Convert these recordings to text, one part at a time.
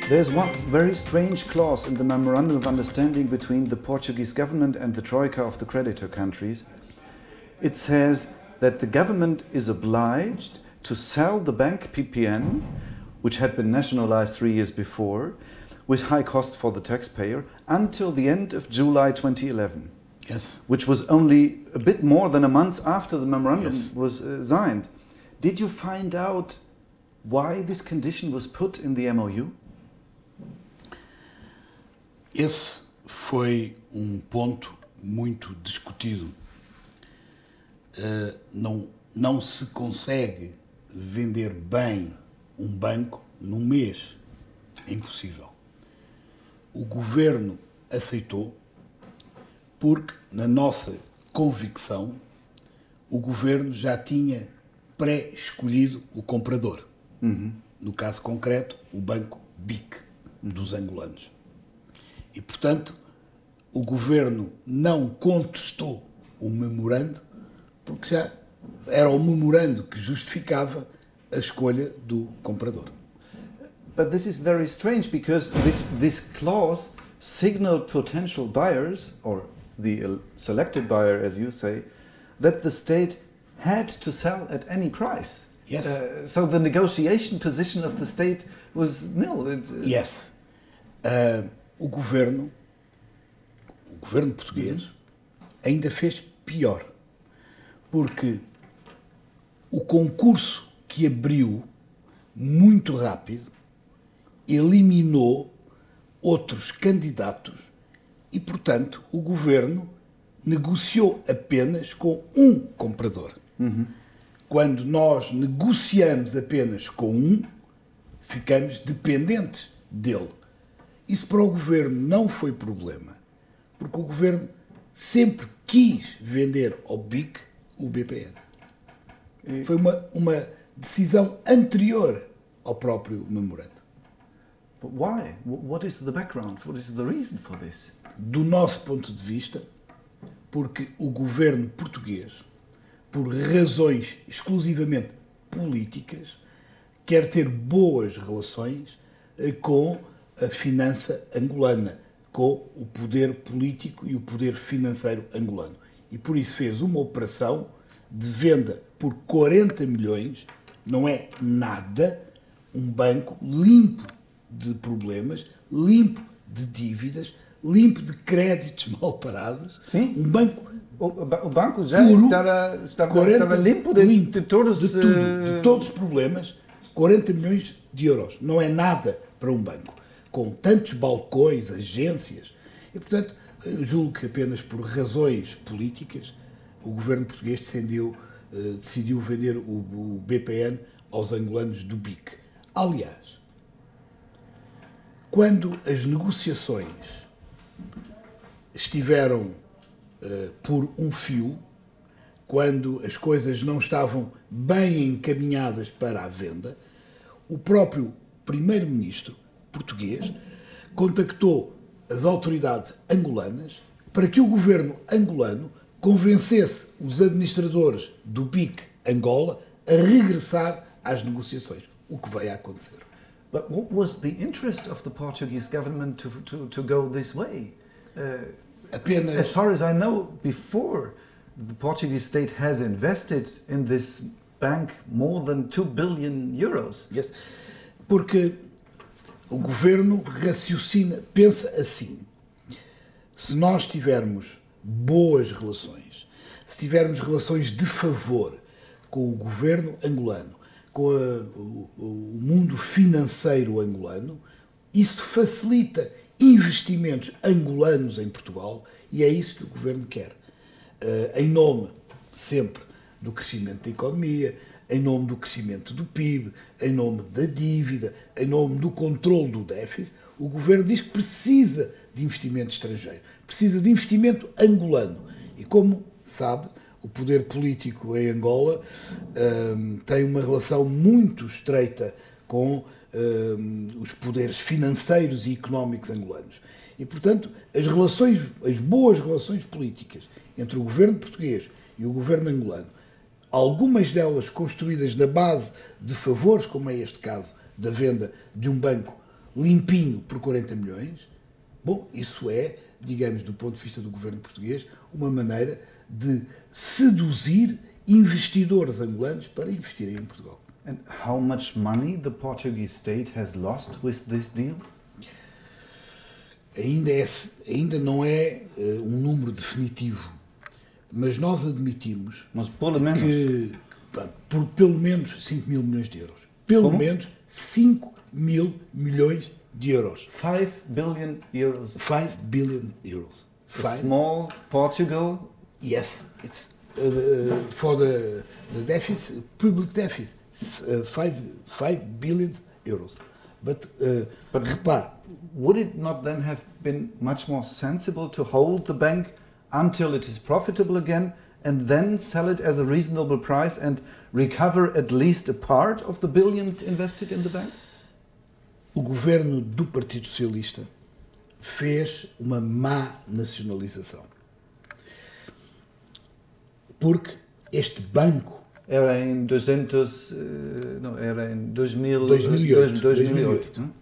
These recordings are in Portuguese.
There's one very strange clause in the Memorandum of Understanding between the Portuguese government and the Troika of the creditor countries. It says that the government is obliged to sell the bank PPN, which had been nationalized 3 years before, with high costs for the taxpayer, until the end of July 2011. Yes. Which was only a bit more than a month after the memorandum was signed. Did you find out why this condition was put in the MOU? Esse foi ponto muito discutido. Não se consegue vender bem banco num mês. É impossível. O governo aceitou porque, na nossa convicção, o governo já tinha pré-escolhido o comprador. No caso concreto, o banco BIC, dos angolanos. E, portanto, o governo não contestou o memorando, porque já era o memorando que justificava a escolha do comprador. But this is very strange because this clause signaled potential buyers, or the selected buyer, as you say, that the state had to sell at any price. Yes. So the negotiation position of the state was nil. Yes. O governo português ainda fez pior, porque o concurso que abriu muito rápido eliminou outros candidatos e, portanto, o governo negociou apenas com um comprador. Quando nós negociamos apenas com um, ficamos dependentes dele. Isso para o governo não foi problema, porque o governo sempre quis vender ao BIC o BPN. Foi uma decisão anterior ao próprio memorando. But why? What is the background? What is the reason for this? Do nosso ponto de vista, porque o governo português, por razões exclusivamente políticas, quer ter boas relações com a finança angolana, com o poder político e o poder financeiro angolano. E por isso fez uma operação de venda por 40 milhões, não é nada, um banco limpo de problemas, limpo de dívidas, limpo de créditos mal parados. Sim. Um banco O banco já puro, estava limpo de todos de tudo, de todos os problemas, 40 milhões de euros. Não é nada para um banco, com tantos balcões, agências. E, portanto, julgo que apenas por razões políticas o governo português decidiu vender o BPN aos angolanos do BIC. Aliás, quando as negociações estiveram por um fio, quando as coisas não estavam bem encaminhadas para a venda, o próprio primeiro-ministro português contactou as autoridades angolanas para que o governo angolano convencesse os administradores do BIC Angola a regressar às negociações, o que veio a acontecer. But what was the interest of the Portuguese government to go this way? Apenas, as far as I know, before the Portuguese state has invested in this bank more than 2 billion euros. Yes, porque o governo raciocina, pensa assim: se nós tivermos boas relações, se tivermos relações de favor com o governo angolano, com o mundo financeiro angolano, isso facilita investimentos angolanos em Portugal e é isso que o governo quer. Em nome, sempre, do crescimento da economia, em nome do crescimento do PIB, em nome da dívida, em nome do controle do déficit, o governo diz que precisa de investimento estrangeiro, precisa de investimento angolano. E como sabe, o poder político em Angola tem uma relação muito estreita com os poderes financeiros e económicos angolanos. E, portanto, as boas relações políticas entre o governo português e o governo angolano, algumas delas construídas na base de favores, como é este caso da venda de um banco limpinho por 40 milhões, bom, isso é, digamos, do ponto de vista do governo português, uma maneira de seduzir investidores angolanos para investirem em Portugal. And how much money the Portuguese state has lost with this deal? Ainda não é um número definitivo, mas nós admitimos que por pelo menos 5 mil milhões de euros. Pelo menos 5 mil milhões de euros. 5 billion euros. 5 billion euros. Small Portugal. Yes, it's for the deficit, public deficit, 5 billion euros. But repare, would it not then have been much more sensible to hold the bank until it is profitable again and then sell it as a reasonable price and recover at least a part of the billions invested in the bank? O governo do Partido Socialista fez uma má nacionalização. Porque este banco... Era em 2008.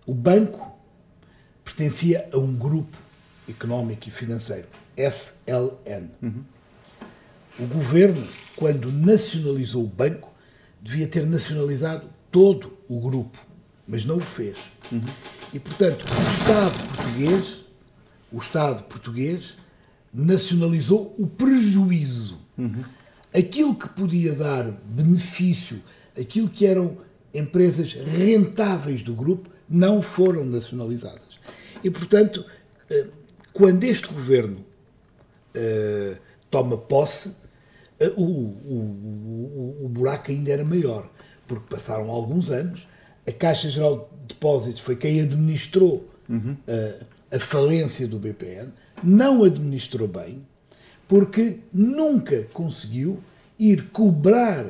O banco pertencia a um grupo económico e financeiro, SLN. O governo, quando nacionalizou o banco, devia ter nacionalizado todo o grupo, mas não o fez. E, portanto, o Estado português nacionalizou o prejuízo. Aquilo que podia dar benefício, aquilo que eram empresas rentáveis do grupo, não foram nacionalizadas. E, portanto, quando este governo toma posse, o buraco ainda era maior, porque passaram alguns anos, a Caixa Geral de Depósitos foi quem administrou a falência do BPN, não administrou bem, porque nunca conseguiu ir cobrar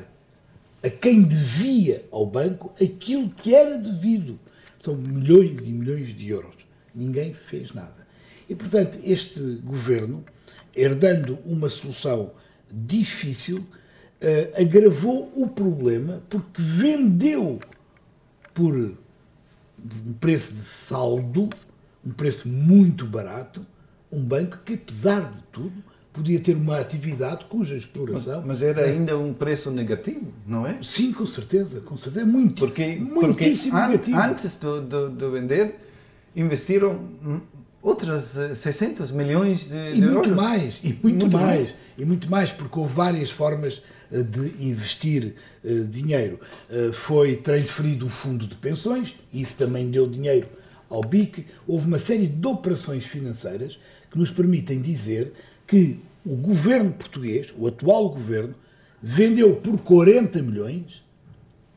a quem devia ao banco aquilo que era devido. São milhões e milhões de euros. Ninguém fez nada. E, portanto, este governo, herdando uma solução difícil, agravou o problema porque vendeu por um preço de saldo, um preço muito barato, um banco que, apesar de tudo, podia ter uma atividade cuja exploração... Mas era ainda um preço negativo, não é? Sim, com certeza, muitíssimo negativo. Antes de vender, investiram outras 600 milhões de euros. Muito mais, porque houve várias formas de investir dinheiro. Foi transferido o fundo de pensões, isso também deu dinheiro ao BIC. Houve uma série de operações financeiras que nos permitem dizer que o governo português, o atual governo, vendeu por 40 milhões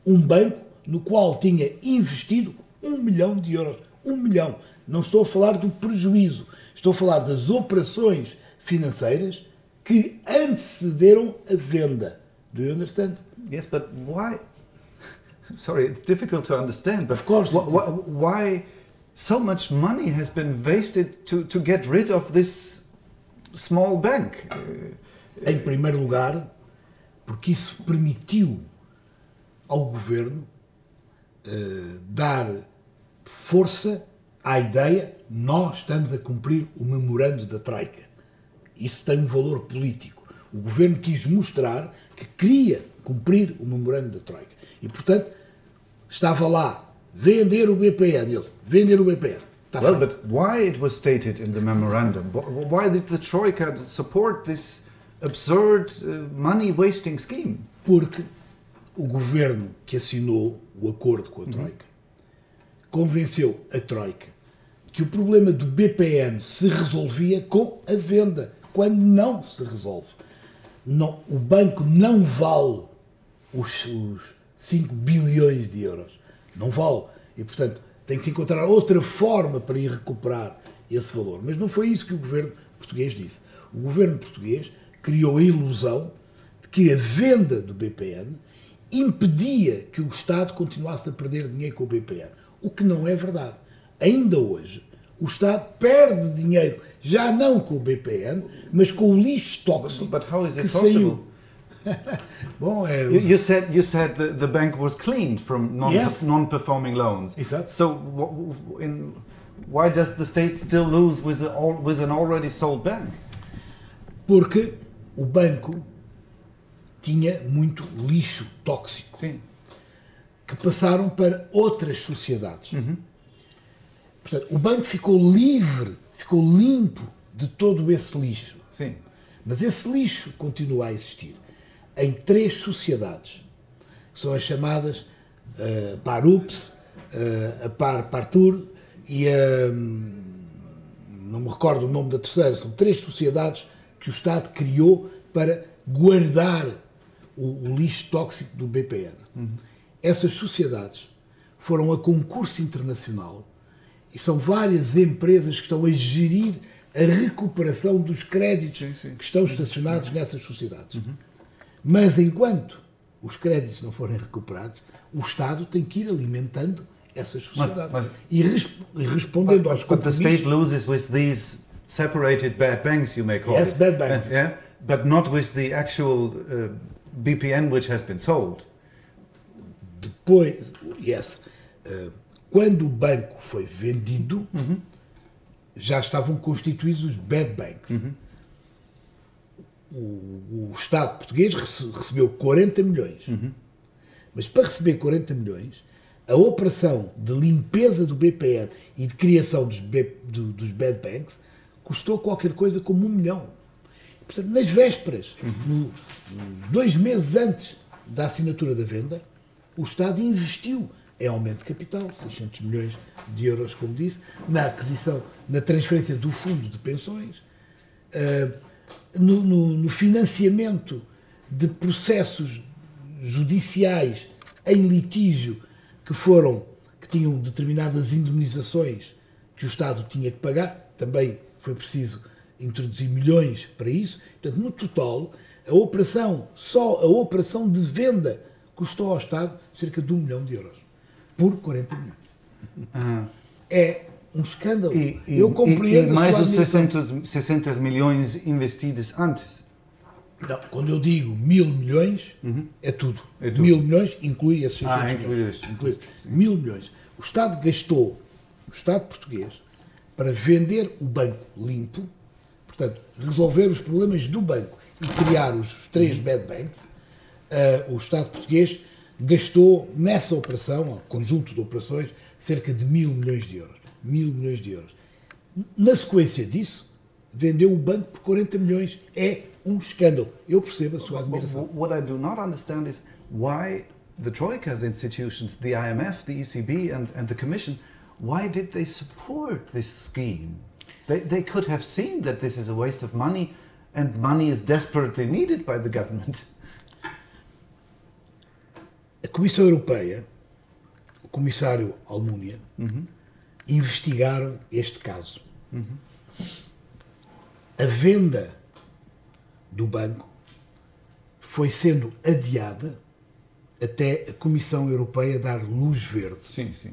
um banco no qual tinha investido 1 milhão de euros. 1 milhão. Não estou a falar do prejuízo. Estou a falar das operações financeiras que antecederam a venda. Do you understand? Yes, but why? Sorry, it's difficult to understand. But of course. Why so much money has been wasted to get rid of this small bank? Em primeiro lugar, porque isso permitiu ao governo dar força à ideia: nós estamos a cumprir o memorando da Troika. Isso tem um valor político. O governo quis mostrar que queria cumprir o memorando da Troika. E, portanto, estava lá, vender o BPN. Vender o BPN. Well, but why it was stated in the memorandum? Why did the Troika support this absurd money-wasting scheme? Porque o governo que assinou o acordo com a Troika convenceu a Troika que o problema do BPN se resolvia com a venda, quando não se resolve. Não, o banco não vale os 5 bilhões de euros. Não vale. E, portanto, tem que se encontrar outra forma para ir recuperar esse valor. Mas não foi isso que o governo português disse. O governo português criou a ilusão de que a venda do BPN impedia que o Estado continuasse a perder dinheiro com o BPN. O que não é verdade. Ainda hoje, o Estado perde dinheiro, já não com o BPN, mas com o lixo tóxico But how is it que possible? saiu. Bom, You said the bank was cleaned from Yes. non-performing loans. Exato. So why does the state still lose with an already sold bank? Porque o banco tinha muito lixo tóxico Sim. que passaram para outras sociedades. Portanto, o banco ficou livre, ficou limpo de todo esse lixo. Sim. Mas esse lixo continua a existir em 3 sociedades, que são as chamadas PARUPS, a Partur e a... não me recordo o nome da terceira. São 3 sociedades que o Estado criou para guardar o lixo tóxico do BPN. Essas sociedades foram a concurso internacional e são várias empresas que estão a gerir a recuperação dos créditos que estão estacionados nessas sociedades. Mas enquanto os créditos não forem recuperados, o Estado tem que ir alimentando essas sociedades e respondendo aos But the compromissos. state loses with these separated bad banks, you may call Yes, it. bad banks. Yeah, but not with the actual BPN which has been sold. Depois, quando o banco foi vendido, já estavam constituídos os bad banks. O Estado português recebeu 40 milhões. Mas para receber 40 milhões, a operação de limpeza do BPN e de criação dos bad banks custou qualquer coisa como 1 milhão. Portanto, nas vésperas, nos 2 meses antes da assinatura da venda, o Estado investiu em aumento de capital, 600 milhões de euros, como disse, na aquisição, na transferência do fundo de pensões, no financiamento de processos judiciais em litígio que tinham determinadas indemnizações que o Estado tinha que pagar. Também foi preciso introduzir milhões para isso. Portanto, no total, só a operação de venda custou ao Estado cerca de 1 milhão de euros por 40 milhões. É um escândalo. Eu compreendo e mais a os sua admiração. 600 milhões investidos antes. Não, quando eu digo 1.000 milhões, é tudo. É tudo. 1.000 milhões inclui esses 600 inclui milhões. isso. Inclui 1.000 milhões. O Estado gastou, o Estado português, para vender o banco limpo, portanto, resolver os problemas do banco e criar os 3 bad banks, o Estado português gastou nessa operação, conjunto de operações, cerca de 1.000 milhões de euros. 1.000 milhões de euros. Na sequência disso, vendeu o banco por 40 milhões. É um escândalo. Eu percebo a sua admiração. What I do not understand is why the Troika's institutions, the IMF, the ECB and the Commission, why did they support this scheme? They could have seen that this is a waste of money and money is desperately needed by the government. A Comissão Europeia, o comissário Almunia, investigaram este caso. A venda do banco foi sendo adiada até a Comissão Europeia dar luz verde. Sim, sim.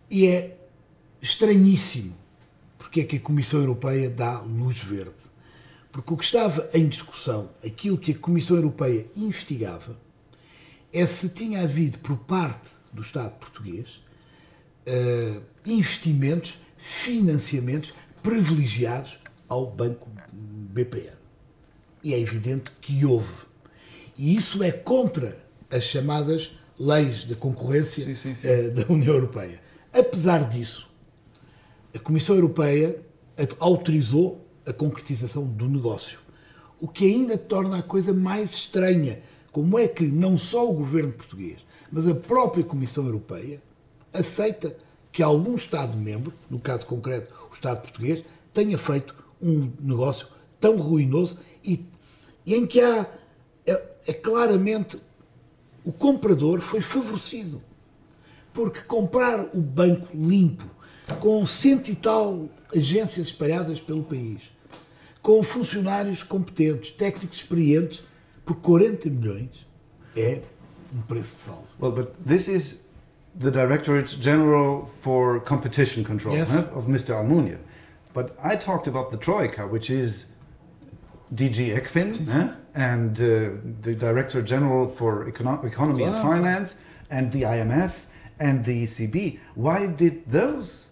E é estranhíssimo porque é que a Comissão Europeia dá luz verde. Porque o que estava em discussão, aquilo que a Comissão Europeia investigava, é se tinha havido por parte do Estado português investimentos, financiamentos privilegiados ao Banco BPN. E é evidente que houve. E isso é contra as chamadas leis da concorrência da União Europeia. Apesar disso, a Comissão Europeia autorizou a concretização do negócio, o que ainda torna a coisa mais estranha. Como é que não só o governo português, mas a própria Comissão Europeia aceita que algum Estado-membro, no caso concreto o Estado português, tenha feito um negócio tão ruinoso e em que claramente o comprador foi favorecido. Porque comprar o banco limpo, com 100 e tal agências espalhadas pelo país, com funcionários competentes, técnicos experientes, por 40 milhões, é preço de saldo. Well, but this is the Directorate General for Competition Control, Yes. of Mr. Almunia. But I talked about the Troika, which is DG ECFIN, and the Director General for Economy and Finance, and the IMF, and the ECB. Why did those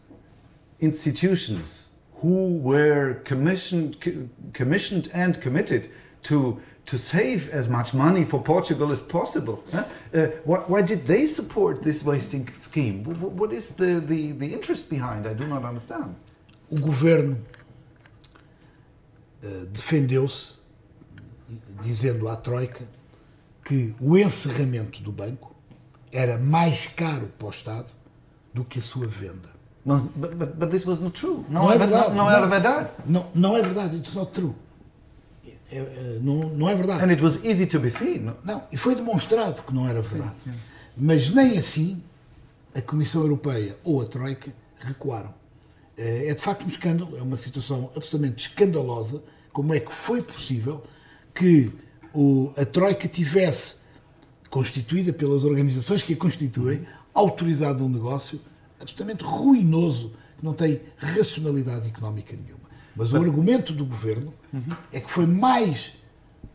institutions, who were commissioned and committed to save as much money for Portugal as possible, why did they support this wasting scheme? What is the interest behind? I do not understand. O governo defendeu-se dizendo à Troika que o encerramento do banco era mais caro para o Estado do que a sua venda. No, but this was not true. Não é verdade. Não era verdade. Não é verdade. It's not true. Não é verdade. And it was easy to be seen. Não, e foi demonstrado que não era verdade. Sim. Mas nem assim a Comissão Europeia ou a Troika recuaram. É de facto um escândalo, é uma situação absolutamente escandalosa. Como é que foi possível que a Troika tivesse, constituída pelas organizações que a constituem, autorizado um negócio absolutamente ruinoso, que não tem racionalidade económica nenhuma. Mas o argumento do governo é que foi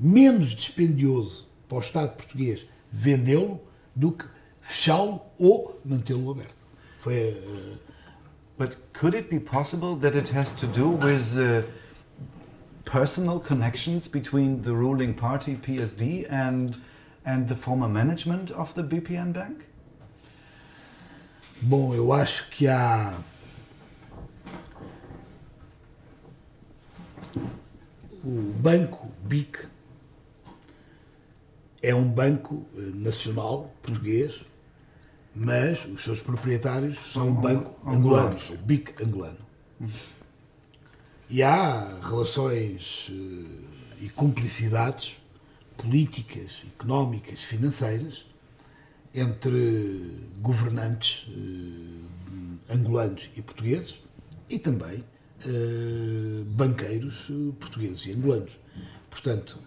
menos dispendioso para o Estado português vendê-lo do que fechá-lo ou mantê-lo aberto. But could it be possible that it has to do with personal connections between the ruling party, PSD, and the former management of the BPN Bank? Bom, eu acho que há o banco BIC é um banco nacional português, mas os seus proprietários são um banco angolano, o BIC angolano. E há relações e cumplicidades políticas, económicas, financeiras entre governantes angolanos e portugueses e também banqueiros portugueses e angolanos. Portanto,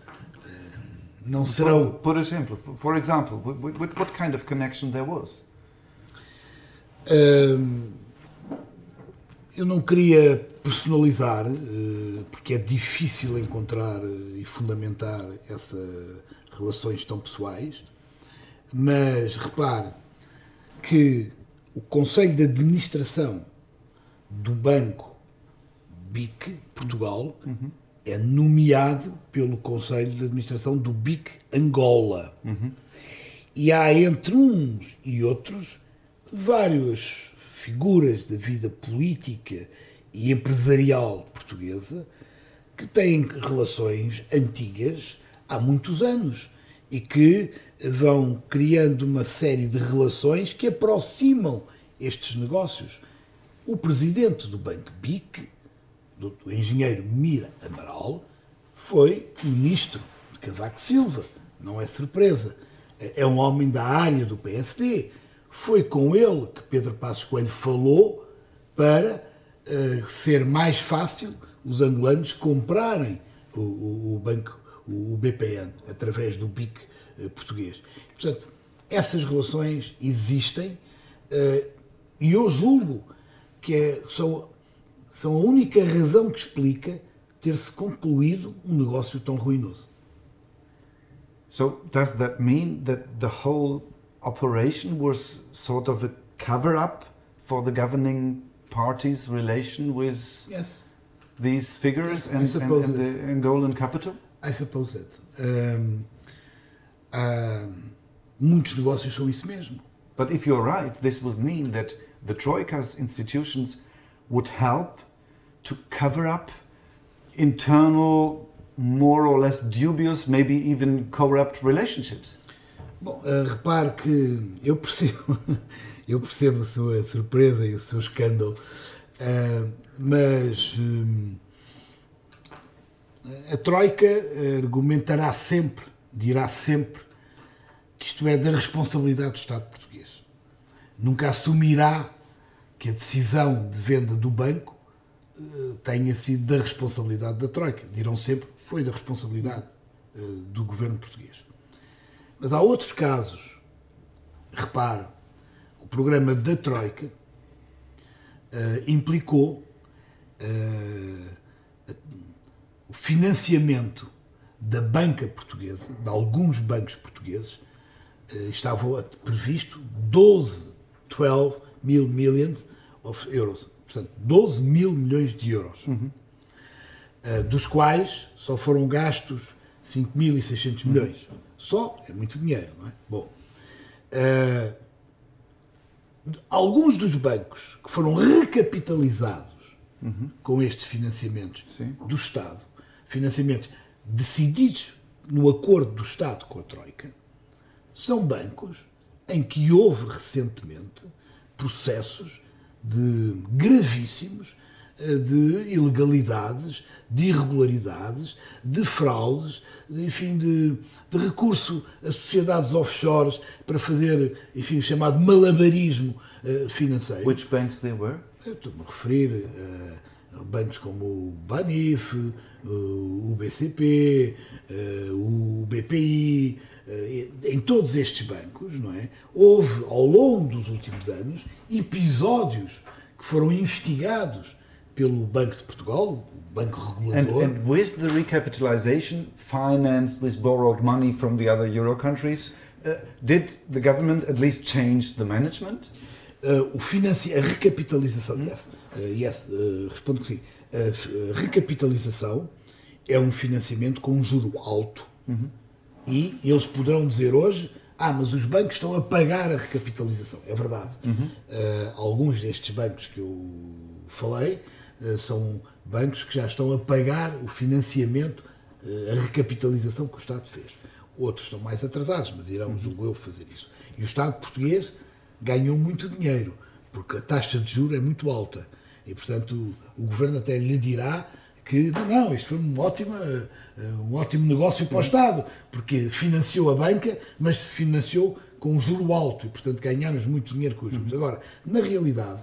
não serão... Por exemplo, what kind of connection there was? Eu não queria personalizar, porque é difícil encontrar e fundamentar essas relações tão pessoais, mas repare que o Conselho de Administração do Banco BIC Portugal é nomeado pelo Conselho de Administração do BIC Angola. E há entre uns e outros várias figuras da vida política e empresarial portuguesa que têm relações antigas há muitos anos e que vão criando uma série de relações que aproximam estes negócios. O presidente do Banco BIC, o engenheiro Mira Amaral, foi ministro de Cavaco Silva, não é surpresa. É um homem da área do PSD. Foi com ele que Pedro Passos Coelho falou para ser mais fácil os angolanos comprarem o banco, o BPN, através do BIC português. Portanto, essas relações existem e eu julgo que são a única razão que explica ter-se concluído um negócio tão ruinoso. So, does that mean that the whole operation was sort of a cover-up for the governing party's relation with these figures and the Angolan capital? I suppose that. Muitos negócios são isso mesmo. But if you're right, this would mean that the Troika's institutions would help to cover up internal, more or less dubious, maybe even corrupt relationships. Bom, repare que eu percebo a sua surpresa e o seu escândalo, mas a Troika argumentará sempre, dirá sempre, que isto é da responsabilidade do Estado português. Nunca assumirá que a decisão de venda do banco tenha sido da responsabilidade da Troika. Dirão sempre que foi da responsabilidade do governo português. Mas há outros casos repare, o programa da Troika implicou o financiamento da banca portuguesa, de alguns bancos portugueses, estava previsto 12 mil millions of euros. Portanto, 12 mil milhões de euros. Dos quais só foram gastos 5.600 milhões. Só é muito dinheiro, não é? Bom, alguns dos bancos que foram recapitalizados com estes financiamentos do Estado, financiamentos decididos no acordo do Estado com a Troika, são bancos em que houve recentemente processos gravíssimos de ilegalidades, de irregularidades, de fraudes, enfim, de recurso a sociedades offshores para fazer, enfim, o chamado malabarismo financeiro. Which banks they were? Estou-me a referir a bancos como o Banif, o BCP, o BPI. Em todos estes bancos, não é? Houve, ao longo dos últimos anos, episódios que foram investigados pelo Banco de Portugal, o Banco Regulador. And with the recapitalization financed with borrowed money from the other Euro countries, did the government at least change the management? A recapitalização, respondo que sim. A recapitalização é um financiamento com um juro alto. E eles poderão dizer hoje, mas os bancos estão a pagar a recapitalização. É verdade. Alguns destes bancos que eu falei são bancos que já estão a pagar o financiamento, a recapitalização que o Estado fez. Outros estão mais atrasados, mas irão, julgo eu, fazer isso. E o Estado português ganhou muito dinheiro, porque a taxa de juros é muito alta. E, portanto, o Governo até lhe dirá que não, isto foi um ótimo negócio para o Estado, porque financiou a banca, mas financiou com um juro alto e, portanto, ganhámos muito dinheiro com os juros. Agora, na realidade...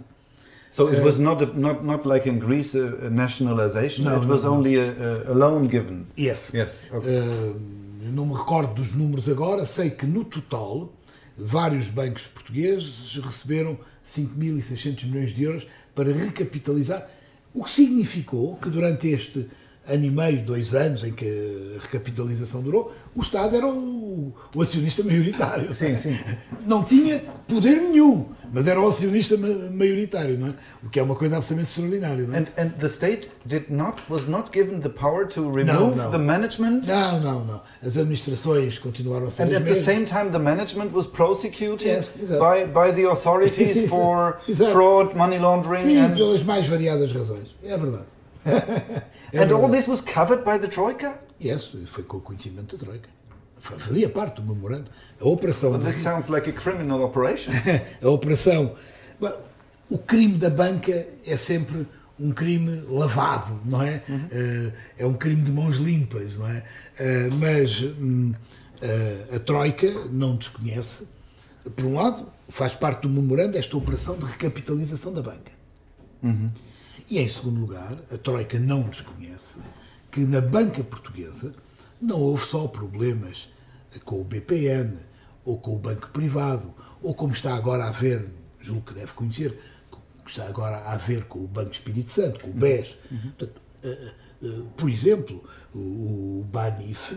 So it was not like in Greece a nationalization, no, it was only a loan given? Yes. Okay. Não me recordo dos números agora, sei que no total vários bancos portugueses receberam 5.600 milhões de euros para recapitalizar, o que significou que durante este ano e meio, 2 anos em que a recapitalização durou, o Estado era o acionista maioritário. Sim. Não tinha poder nenhum, mas era o acionista maioritário, não é? O que é uma coisa absolutamente extraordinária, não é? And the state was not given the power to remove the management? Não. As administrações continuaram a ser as mesmas. And at the same time the managand was prosecuted exactly. by the authorities for fraud, money laundering? Sim, pelas mais variadas razões. É verdade. And all this was covered by the Troika? Yes, foi com o conhecimento da Troika. Fazia parte do memorando. A operação... But this sounds like a criminal operation. A operação... O crime da banca é sempre um crime lavado, não é? É um crime de mãos limpas, não é? Mas a Troika não desconhece. Por um lado, faz parte do memorando esta operação de recapitalização da banca. E, em segundo lugar, a Troika não desconhece que na banca portuguesa não houve só problemas com o BPN, ou com o banco privado, ou como está agora a haver, julgo que deve conhecer, está agora a haver com o Banco Espírito Santo, com o BES. Portanto, por exemplo, o Banif,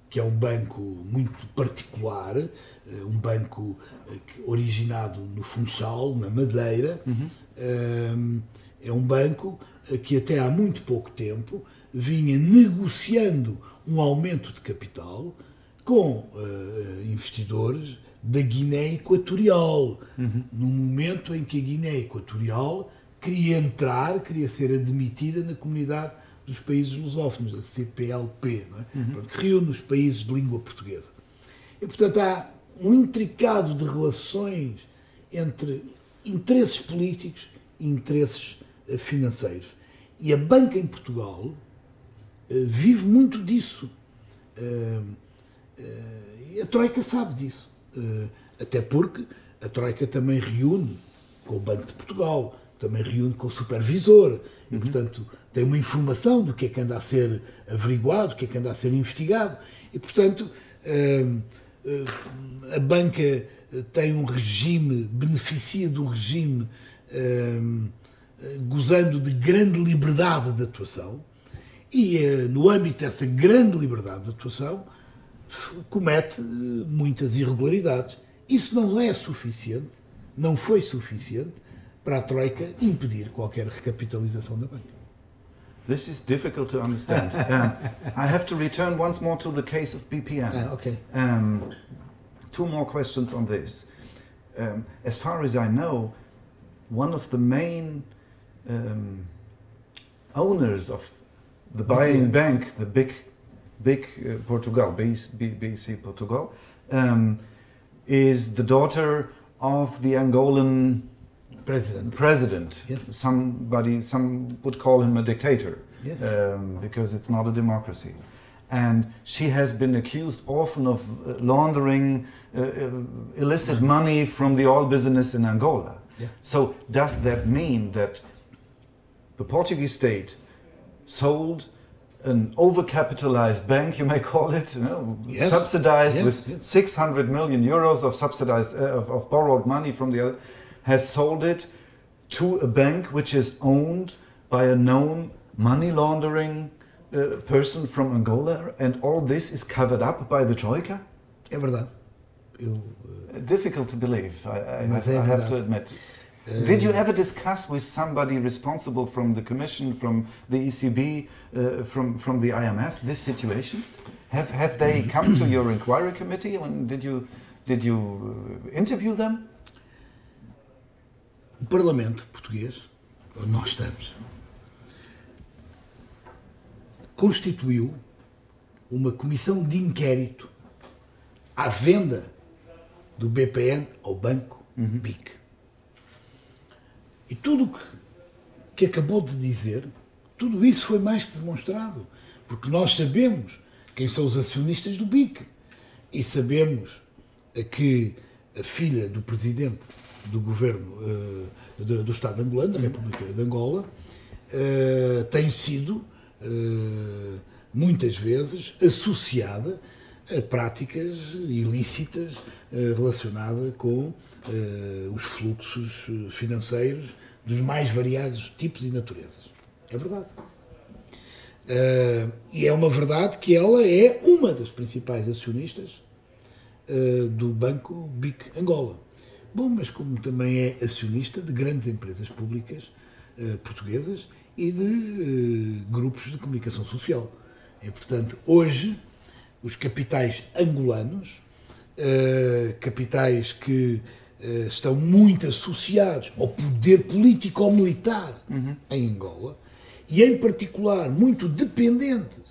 que é um banco muito particular, um banco originado no Funchal, na Madeira, é um banco que até há muito pouco tempo vinha negociando um aumento de capital com investidores da Guiné Equatorial, no momento em que a Guiné Equatorial queria ser admitida na comunidade dos países lusófonos, a CPLP, não é? Que reúne os países de língua portuguesa. E, portanto, há um intricado de relações entre interesses políticos e interesses financeiros. E a banca em Portugal vive muito disso. E a Troika sabe disso. Até porque a Troika também reúne com o Banco de Portugal, também reúne com o supervisor, e, portanto, tem uma informação do que é que anda a ser averiguado, do que é que anda a ser investigado, e, portanto, a banca tem um regime, beneficia de um regime gozando de grande liberdade de atuação e, no âmbito dessa grande liberdade de atuação, comete muitas irregularidades. Isso não é suficiente, não foi suficiente para a Troika impedir qualquer recapitalização da banca. This is difficult to understand. I have to return once more to the case of BPM. Okay. Two more questions on this. As far as I know, one of the main owners of the buying bank, the big Portugal, BC Portugal, is the daughter of the Angolan president. Yes. Some would call him a dictator. Yes. Because it's not a democracy. And she has been accused often of laundering illicit money from the oil business in Angola. Yeah. So does that mean that the Portuguese state sold an overcapitalized bank, you may call it, Yes. subsidized Yes, with yes. 600 million euros of subsidized of borrowed money from the other, has sold it to a bank which is owned by a known money laundering person from Angola, and all this is covered up by the Troika? É verdade. Difficult to believe, I é have to verdade. admit. Did you ever discuss with somebody responsible from the Commission, from the ECB, from the IMF, this situation? Have they come to your inquiry committee? Did you interview them? O Parlamento português, onde nós estamos, constituiu uma comissão de inquérito à venda do BPN ao banco BIC. E tudo o que acabou de dizer, tudo isso foi mais que demonstrado, porque nós sabemos quem são os acionistas do BIC e sabemos que a filha do presidente do governo do Estado angolano, da República de Angola, tem sido muitas vezes associada a práticas ilícitas relacionadas com os fluxos financeiros dos mais variados tipos e naturezas. É verdade. E é uma verdade que ela é uma das principais acionistas do Banco BIC Angola. Bom, mas como também é acionista de grandes empresas públicas portuguesas e de grupos de comunicação social. E, portanto, hoje, os capitais angolanos, capitais que estão muito associados ao poder político-militar em Angola, e em particular muito dependentes,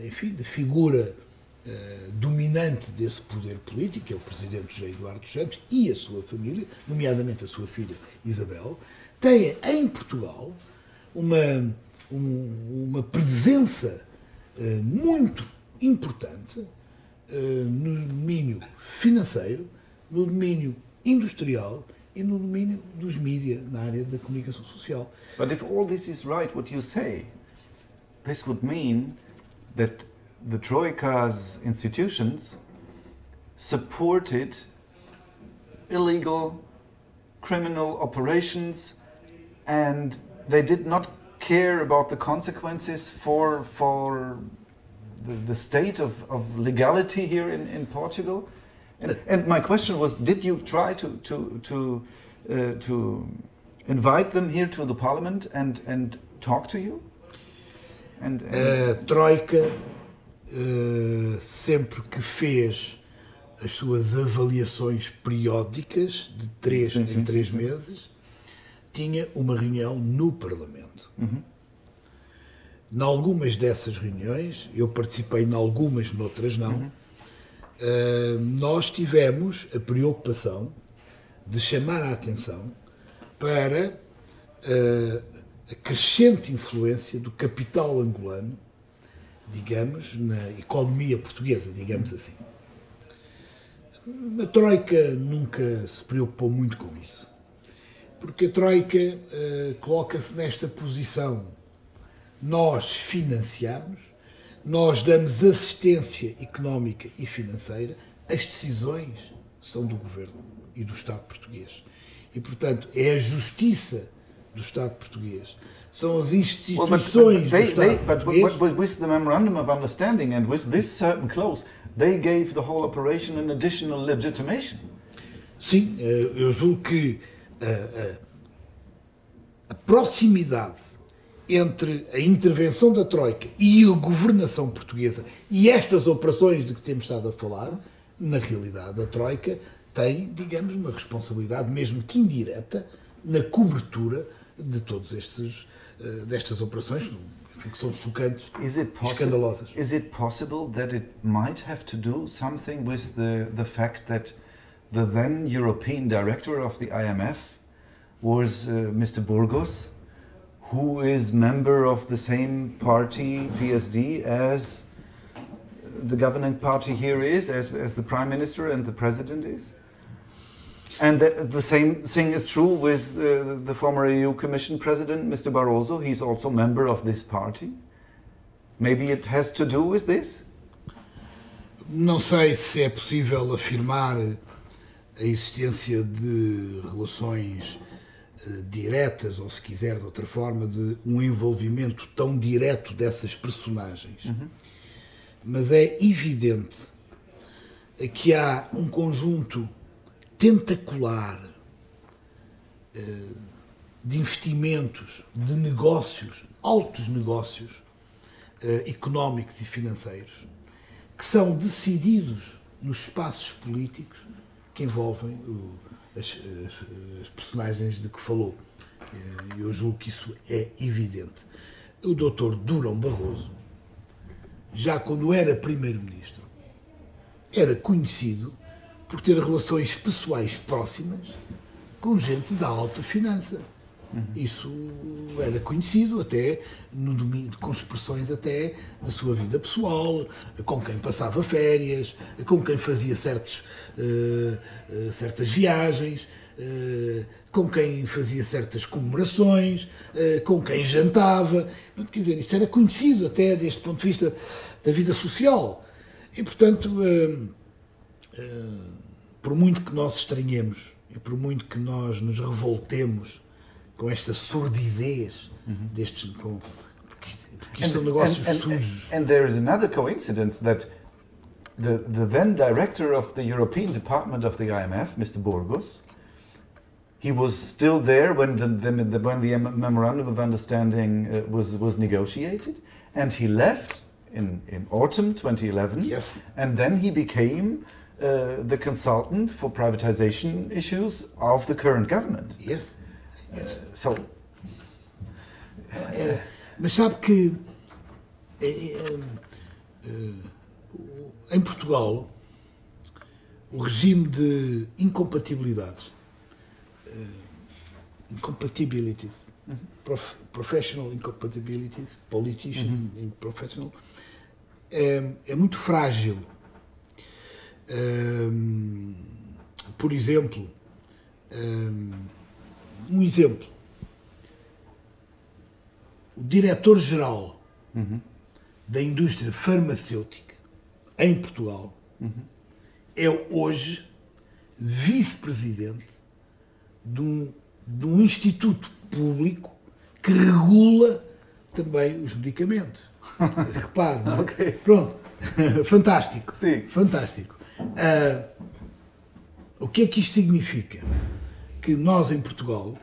enfim, da figura dominante desse poder político, que é o presidente José Eduardo dos Santos, e a sua família, nomeadamente a sua filha Isabel, têm em Portugal uma presença muito importante no domínio financeiro, no domínio industrial e no domínio dos mídias na área da comunicação social. But if all this is right, what you say, this would mean that the Troika's institutions supported illegal criminal operations and they did not care about the consequences for the state of legality here in Portugal. And my question was, did you try to invite them here to the Parliament and talk to you? A Troika, sempre que fez as suas avaliações periódicas de 3 em 3 meses, tinha uma reunião no Parlamento. Em algumas dessas reuniões, eu participei em algumas, noutras não, nós tivemos a preocupação de chamar a atenção para a crescente influência do capital angolano, digamos, na economia portuguesa, digamos assim. A Troika nunca se preocupou muito com isso, porque a Troika coloca-se nesta posição: nós financiamos, nós damos assistência económica e financeira as decisões são do Governo e do Estado português. E, portanto, é a justiça do Estado português. São as instituições do Estado português. But with the Memorandum of Understanding and with this certain clause, they gave the whole operation an additional legitimation. Sim, eu julgo que a proximidade entre a intervenção da Troika e a governação portuguesa e estas operações de que temos estado a falar, na realidade a Troika tem, digamos, uma responsabilidade, mesmo que indireta, na cobertura de todos destas operações, que são chocantes e escandalosas. Is it possible that it might have to do something with the fact that the then European director of the IMF was Mr. Burgos, who is member of the same party, PSD, as the governing party here is, as the Prime Minister and the President is? And the same thing is true with the former EU Commission President, Mr. Barroso. He's also member of this party. Maybe it has to do with this? Não sei se é possível afirmar a existência de relações diretas, ou se quiser de outra forma, de um envolvimento tão direto dessas personagens. Mas é evidente que há um conjunto tentacular de investimentos, de negócios, altos negócios económicos e financeiros, que são decididos nos espaços políticos que envolvem as personagens de que falou. Eu julgo que isso é evidente. O Dr. Durão Barroso, já quando era Primeiro-Ministro, era conhecido por ter relações pessoais próximas com gente da alta finança. Isso era conhecido até no domínio, com expressões até da sua vida pessoal, com quem passava férias, com quem fazia certas viagens, com quem fazia certas comemorações, com quem jantava. Quer dizer, isso era conhecido até deste ponto de vista da vida social. E, portanto, por muito que nós estranhemos e por muito que nós nos revoltemos com esta sordidez destes, porque isto são negócios sujos. And there is another coincidence that the then director of the European Department of the IMF, Mr. Burgos, he was still there when the Memorandum of Understanding was negotiated, and he left in autumn 2011. Yes. And then he became the consultant for privatization issues of the current government. Yes. So, mas sabe que em Portugal o regime de incompatibilidades, professional incompatibilities, politician professional, é muito frágil. Por exemplo, o diretor-geral da indústria farmacêutica em Portugal é hoje vice-presidente de um instituto público que regula também os medicamentos. Repare, não é? Okay. Pronto, fantástico. Sim. Fantástico. O que é que isto significa? Que nós em Portugal,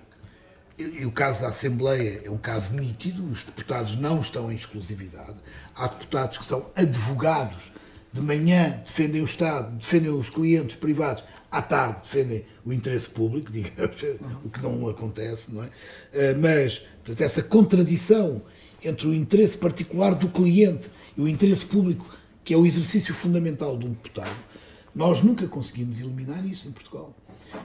e o caso da Assembleia é um caso nítido, os deputados não estão em exclusividade, há deputados que são advogados, de manhã defendem o Estado, defendem os clientes privados, à tarde defendem o interesse público, digamos, o que não acontece, não é? Mas, portanto, essa contradição entre o interesse particular do cliente e o interesse público, que é o exercício fundamental de um deputado, nós nunca conseguimos eliminar isso em Portugal.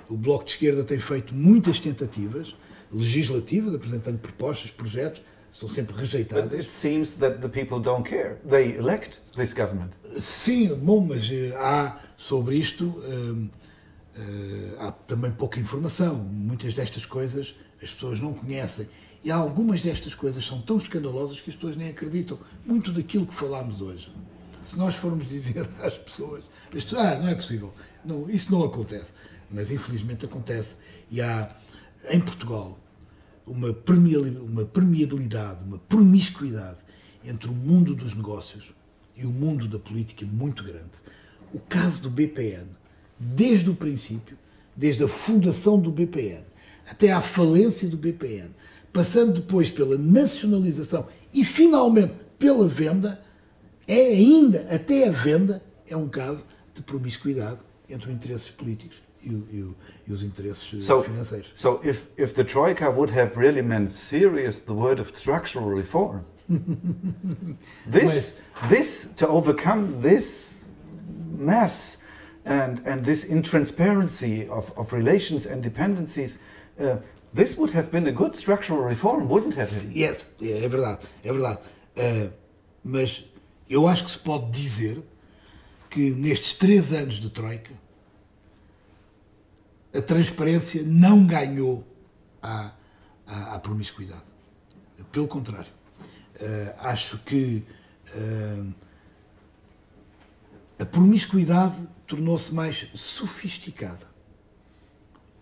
O Bloco de Esquerda tem feito muitas tentativas legislativas, apresentando propostas, projetos, são sempre rejeitadas. But it seems that the people don't care. They elect this government. Sim, bom, mas há sobre isto há também pouca informação. Muitas destas coisas as pessoas não conhecem. E algumas destas coisas são tão escandalosas que as pessoas nem acreditam. Muito daquilo que falámos hoje, se nós formos dizer às pessoas, não é possível, não, isso não acontece, mas infelizmente acontece, e há em Portugal uma permeabilidade, uma promiscuidade entre o mundo dos negócios e o mundo da política muito grande. O caso do BPN, desde o princípio, desde a fundação do BPN, até à falência do BPN, passando depois pela nacionalização e finalmente pela venda, é ainda, até a venda, é um caso de promiscuidade entre os interesses políticos e os interesses financeiros. So if the Troika would have really meant serious the word of structural reform, this to overcome this mess and this intransparency of relations and dependencies, this would have been a good structural reform, wouldn't it? Yes, é verdade, é verdade. Mas eu acho que se pode dizer que nestes 3 anos de Troika a transparência não ganhou à promiscuidade. Pelo contrário. Acho que a promiscuidade tornou-se mais sofisticada.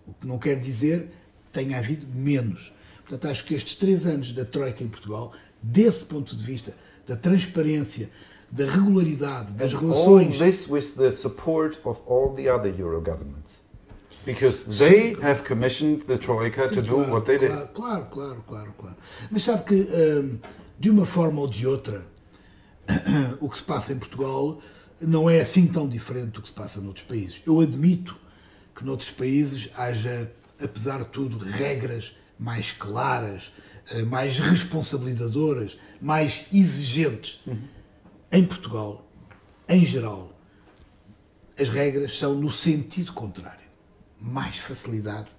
O que não quer dizer que tenha havido menos. Portanto, acho que estes 3 anos da Troika em Portugal, desse ponto de vista, da transparência, da regularidade, das relações... All this with the support of all the other Euro governments. Because they have commissioned the Troika to do what they did. Claro. Mas sabe que, de uma forma ou de outra, o que se passa em Portugal não é assim tão diferente do que se passa noutros países. Eu admito que noutros países haja, apesar de tudo, regras mais claras, mais responsabilizadoras, mais exigentes. Em Portugal, em geral, as regras são no sentido contrário. Mais facilidade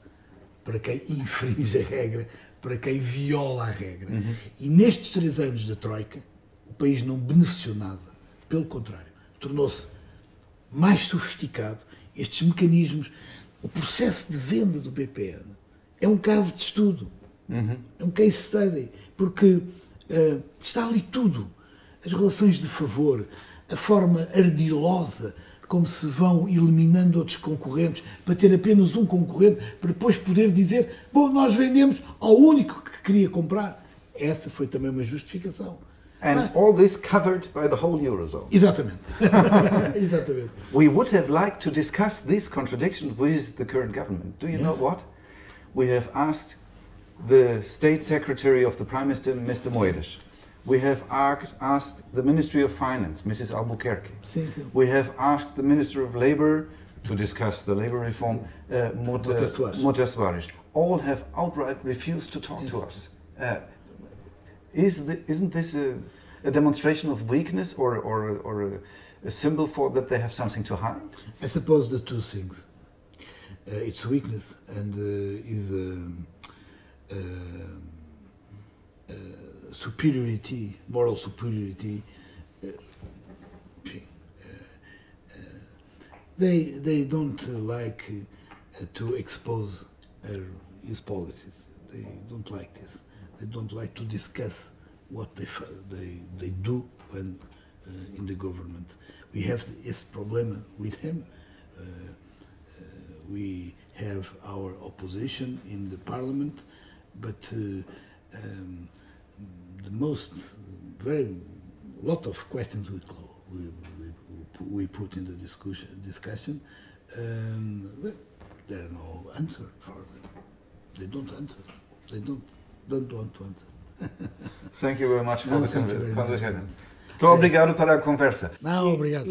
para quem infringe a regra, para quem viola a regra. E nestes 3 anos da Troika, o país não beneficiou nada. Pelo contrário, tornou-se mais sofisticado. Estes mecanismos, o processo de venda do BPN é um caso de estudo, é um case study, porque está ali tudo. As relações de favor, a forma ardilosa como se vão eliminando outros concorrentes para ter apenas um concorrente, para depois poder dizer, bom, nós vendemos ao único que queria comprar. Essa foi também uma justificação. And all this covered by the whole Eurozone. Exatamente. Exatamente. We would have liked to discuss this contradiction with the current government. Do you know what? We have asked the State Secretary of the Prime Minister, Mr. Moedas. We have asked the Ministry of Finance, Mrs. Albuquerque. Sim. We have asked the Minister of Labour to discuss the labour reform, Mota Soares. All have outright refused to talk to us. Isn't this a demonstration of weakness or a symbol for that they have something to hide? I suppose the two things. It's weakness and is superiority, moral superiority. They don't like to expose his policies. They don't like this. They don't like to discuss what they do when in the government. We have this problem with him. We have our opposition in the parliament, but the most lot of questions we put in the discussion. There are no answer for them. They don't answer. They don't want to answer. Thank you very much for the conversation. Muito obrigado para a conversa. Não, obrigado.